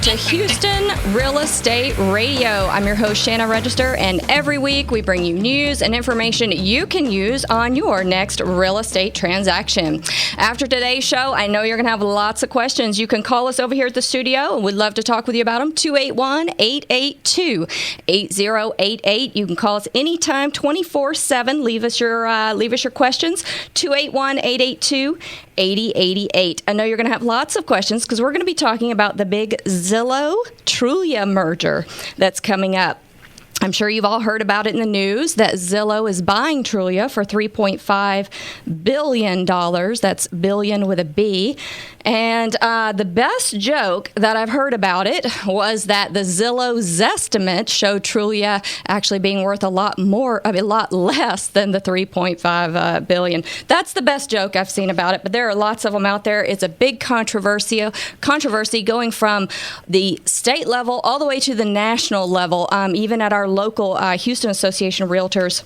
to Houston Real Estate Radio. I'm your host, Shannon Register, and every week we bring you news and information you can use on your next real estate transaction. After today's show, I know you're going to have lots of questions. You can call us over here at the studio, and we'd love to talk with you about them. 281-882-8088. You can call us anytime, 24/7. Leave us your questions. 281-882-8088. I know you're going to have lots of questions because we're going to be talking about the big Zillow Trulia merger that's coming up. I'm sure you've all heard about it in the news that Zillow is buying Trulia for $3.5 billion. That's billion with a B. And the best joke that I've heard about it was that the Zillow Zestimate showed Trulia actually being worth a lot less than the $3.5 billion. That's the best joke I've seen about it, but there are lots of them out there. It's a big controversy going from the state level all the way to the national level, even at our local Houston Association of Realtors.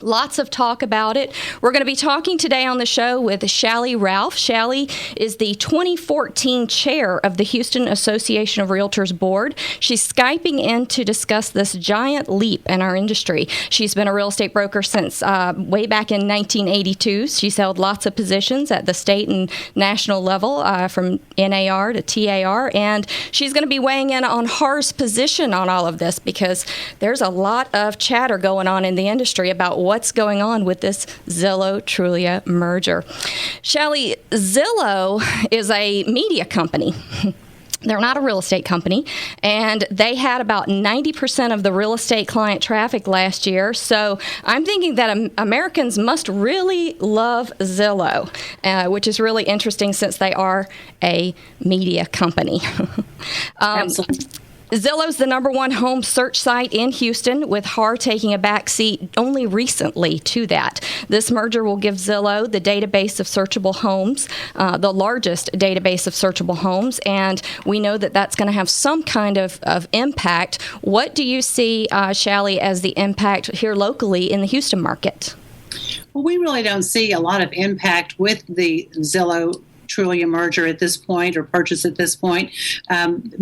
Lots of talk about it. We're going to be talking today on the show with Chaille Ralph. Chaille is the 2014 chair of the Houston Association of Realtors board. She's Skyping in to discuss this giant leap in our industry. She's been a real estate broker since way back in 1982. She's held lots of positions at the state and national level, from NAR to TAR, and she's going to be weighing in on HAR's position on all of this because there's a lot of chatter going on in the industry about what's going on with this Zillow-Trulia merger. Chaille, Zillow is a media company. They're not a real estate company, and they had about 90% of the real estate client traffic last year. So I'm thinking that Americans must really love Zillow, which is really interesting since they are a media company. Absolutely. Zillow's the number one home search site in Houston, with HAR taking a back seat only recently to that. This merger will give Zillow the database of searchable homes, the largest database of searchable homes, and we know that that's going to have some kind of impact. What do you see, Chaille, as the impact here locally in the Houston market? Well, we really don't see a lot of impact with the Zillow Trulia merger at this point, or purchase at this point,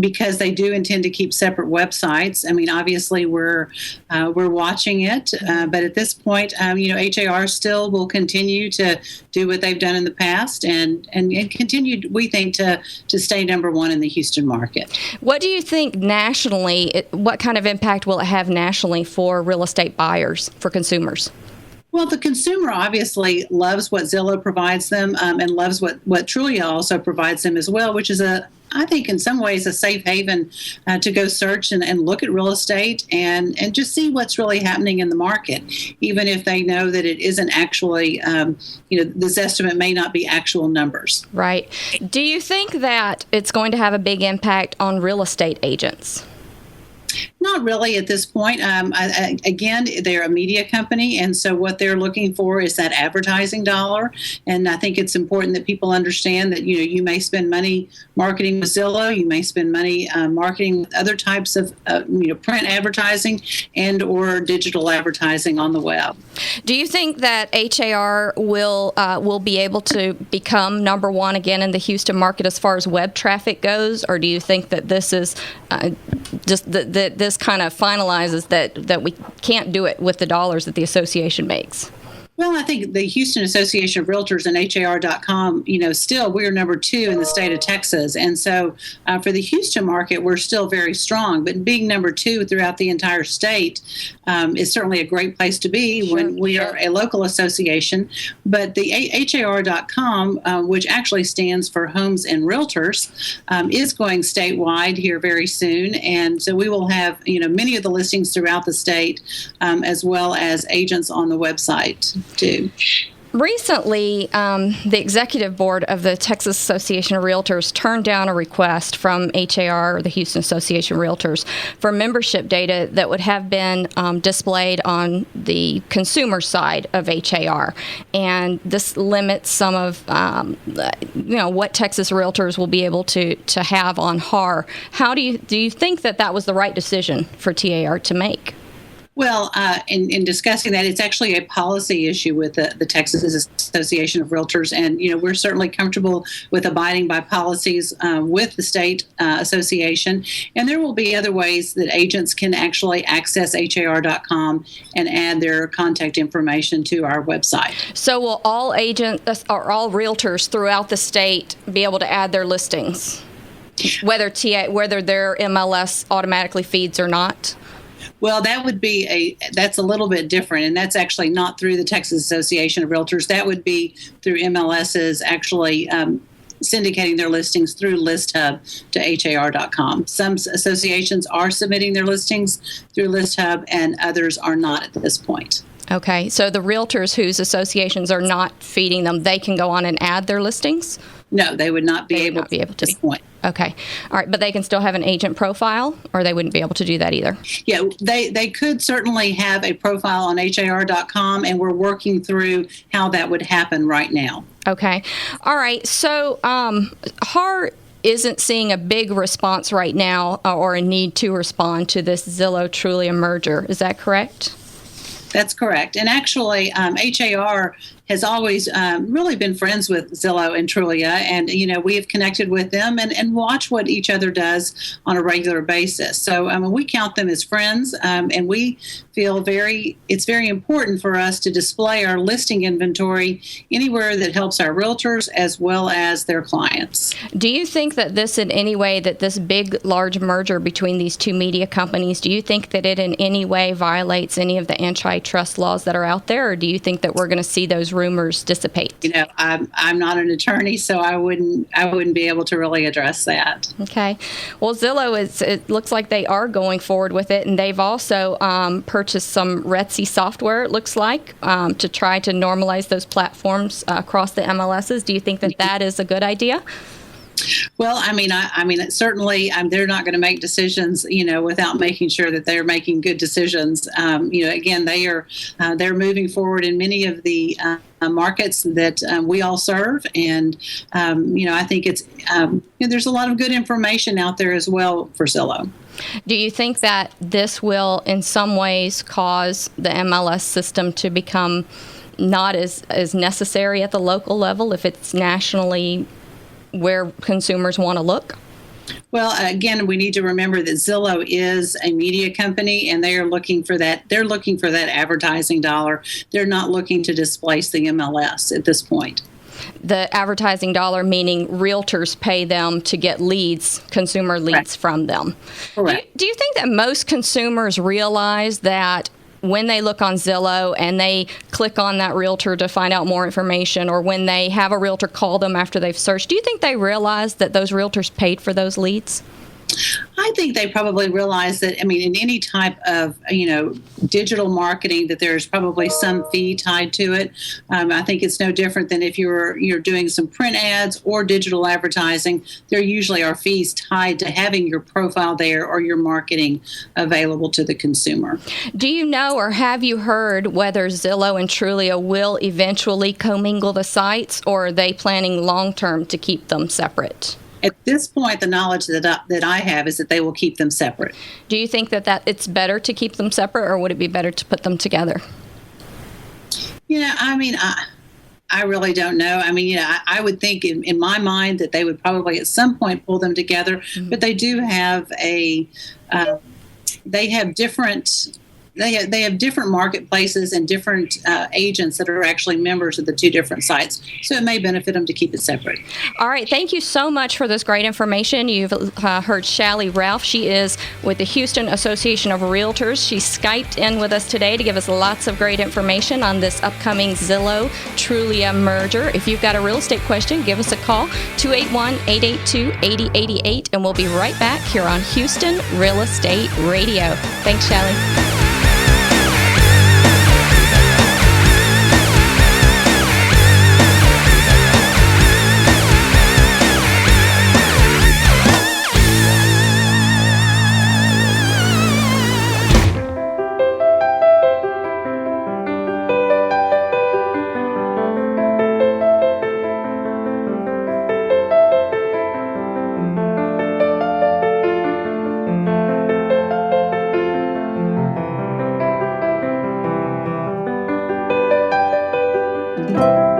because they do intend to keep separate websites. I mean, obviously we're watching it, but at this point, HAR still will continue to do what they've done in the past and continue, we think, to stay number one in the Houston market. What do you think nationally? What kind of impact will it have nationally for real estate buyers, for consumers? Well, the consumer obviously loves what Zillow provides them, and loves what Trulia also provides them as well, which is I think in some ways a safe haven to go search and look at real estate and just see what's really happening in the market, even if they know that it isn't actually, this estimate may not be actual numbers. Right. Do you think that it's going to have a big impact on real estate agents? Not really at this point. Again, they're a media company, and so what they're looking for is that advertising dollar. And I think it's important that people understand that you may spend money marketing with Zillow, you may spend money marketing with other types of print advertising and or digital advertising on the web. Do you think that HAR will be able to become number one again in the Houston market as far as web traffic goes, or do you think that this is just this kind of finalizes that we can't do it with the dollars that the association makes? Well, I think the Houston Association of Realtors and HAR.com, still we're number 2 in the state of Texas. And so for the Houston market, we're still very strong. But being number 2 throughout the entire state is certainly a great place to be when we are a local association. But the HAR.com, which actually stands for Homes and Realtors, is going statewide here very soon. And so we will have, many of the listings throughout the state, as well as agents on the website too. Recently, the executive board of the Texas Association of Realtors turned down a request from HAR, the Houston Association of Realtors, for membership data that would have been displayed on the consumer side of HAR. And this limits some of what Texas Realtors will be able to have on HAR. How do you think that was the right decision for TAR to make? Well, in discussing that, it's actually a policy issue with the Texas Association of Realtors, and we're certainly comfortable with abiding by policies with the state association. And there will be other ways that agents can actually access HAR.com and add their contact information to our website. So will all agents or all realtors throughout the state be able to add their listings, whether their MLS automatically feeds or not? Well, that's a little bit different, and that's actually not through the Texas Association of Realtors. That would be through MLSs actually syndicating their listings through ListHub to HAR.com. Some associations are submitting their listings through ListHub, and others are not at this point. Okay, so the realtors whose associations are not feeding them, they can go on and add their listings? No, they would not be able to at this point. Okay. All right. But they can still have an agent profile, or they wouldn't be able to do that either? Yeah, they could certainly have a profile on HAR.com, and we're working through how that would happen right now. Okay. All right. So HAR isn't seeing a big response right now or a need to respond to this Zillow-Trulia merger. Is that correct? That's correct. And actually, HAR has always really been friends with Zillow and Trulia. And, we have connected with them and watch what each other does on a regular basis. So we count them as friends, and we feel it's very important for us to display our listing inventory anywhere that helps our realtors as well as their clients. Do you think that this big, large merger between these two media companies, do you think that it in any way violates any of the antitrust laws that are out there, or do you think that we're going to see those rumors dissipate? I'm not an attorney, so I wouldn't be able to really address that. Okay. Well, Zillow it looks like they are going forward with it, and they've also purchased some RREA software, it looks like, to try to normalize those platforms across the MLSs. Do you think that is a good idea? Well, certainly they're not going to make decisions, without making sure that they're making good decisions. Again, they're moving forward in many of the markets that we all serve, and I think it's there's a lot of good information out there as well for Zillow. Do you think that this will, in some ways, cause the MLS system to become not as necessary at the local level if it's nationally where consumers want to look? Well, again, we need to remember that Zillow is a media company, and they are looking for that. They're looking for that advertising dollar. They're not looking to displace the MLS at this point. The advertising dollar, meaning realtors pay them to get leads, consumer leads Correct. From them. Correct. Do you think that most consumers realize that when they look on Zillow and they click on that realtor to find out more information, or when they have a realtor call them after they've searched, do you think they realize that those realtors paid for those leads? I think they probably realize that, in any type of, digital marketing, that there's probably some fee tied to it. I think it's no different than if you're doing some print ads or digital advertising. There usually are fees tied to having your profile there or your marketing available to the consumer. Do you know, or have you heard whether Zillow and Trulia will eventually commingle the sites, or are they planning long-term to keep them separate? At this point, the knowledge that I have is that they will keep them separate. Do you think that it's better to keep them separate, or would it be better to put them together? I really don't know. I would think in my mind that they would probably at some point pull them together, mm-hmm. but they do have they have different marketplaces and different agents that are actually members of the two different sites. So it may benefit them to keep it separate. All right. Thank you so much for this great information. You've heard Chaille Ralph. She is with the Houston Association of Realtors. She Skyped in with us today to give us lots of great information on this upcoming Zillow-Trulia merger. If you've got a real estate question, give us a call, 281-882-8088, and we'll be right back here on Houston Real Estate Radio. Thanks, Chaille. you.